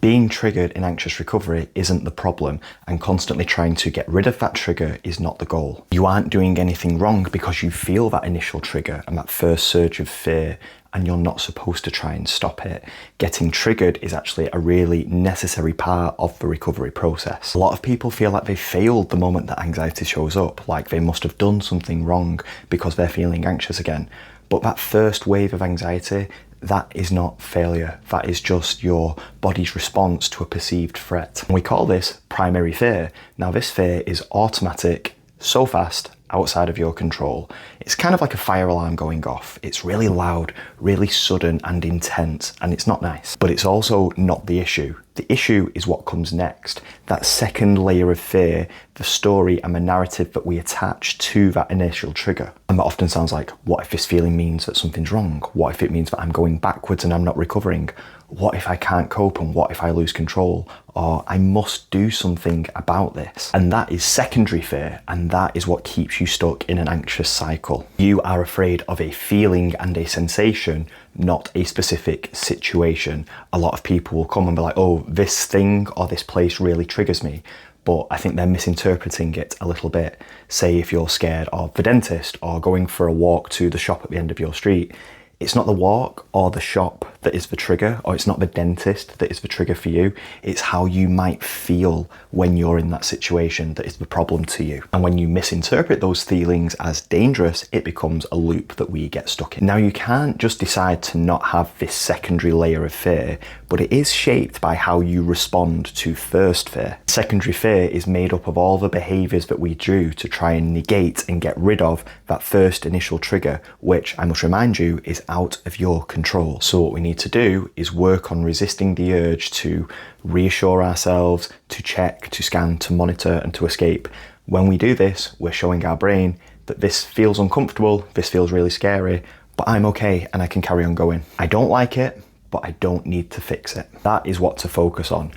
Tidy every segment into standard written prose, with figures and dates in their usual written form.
Being triggered in anxious recovery isn't the problem, and constantly trying to get rid of that trigger is not the goal. You aren't doing anything wrong because you feel that initial trigger and that first surge of fear, and you're not supposed to try and stop it. Getting triggered is actually a really necessary part of the recovery process. A lot of people feel like they failed the moment that anxiety shows up, like they must have done something wrong because they're feeling anxious again. But that first wave of anxiety, that is not failure. That is just your body's response to a perceived threat. And we call this primary fear. Now, this fear is automatic, so fast, outside of your control. It's kind of like a fire alarm going off. It's really loud, really sudden and intense, and it's not nice. But it's also not the issue. The issue is what comes next. That second layer of fear, the story and the narrative that we attach to that initial trigger. And that often sounds like, what if this feeling means that something's wrong? What if it means that I'm going backwards and I'm not recovering? What if I can't cope, and what if I lose control? Or I must do something about this. And that is secondary fear, and that is what keeps you stuck in an anxious cycle. You are afraid of a feeling and a sensation, not a specific situation. A lot of people will come and be like, oh, this thing or this place really triggers me. But I think they're misinterpreting it a little bit. Say if you're scared of the dentist or going for a walk to the shop at the end of your street, it's not the walk or the shop that is the trigger, or it's not the dentist that is the trigger for you. It's how you might feel when you're in that situation that is the problem to you. And when you misinterpret those feelings as dangerous, it becomes a loop that we get stuck in. Now, you can't just decide to not have this secondary layer of fear, but it is shaped by how you respond to first fear. Secondary fear is made up of all the behaviors that we do to try and negate and get rid of that first initial trigger, which I must remind you is out of your control. So what we need to do is work on resisting the urge to reassure ourselves, to check, to scan, to monitor, and to escape. When we do this, we're showing our brain that this feels uncomfortable, this feels really scary, but I'm okay and I can carry on going. I don't like it, but I don't need to fix it. That is what to focus on.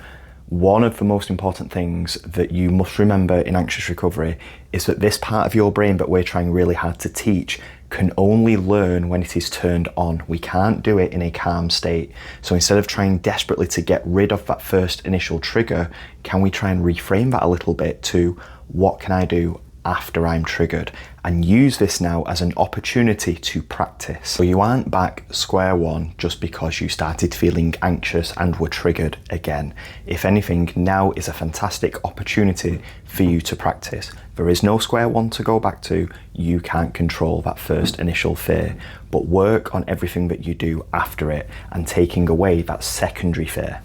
One of the most important things that you must remember in anxious recovery is that this part of your brain that we're trying really hard to teach can only learn when it is turned on. We can't do it in a calm state. So instead of trying desperately to get rid of that first initial trigger, can we try and reframe that a little bit to, what can I do after I'm triggered, and use this now as an opportunity to practice. So you aren't back square one just because you started feeling anxious and were triggered again. If anything, now is a fantastic opportunity for you to practice. There is no square one to go back to. You can't control that first initial fear, but work on everything that you do after it and taking away that secondary fear.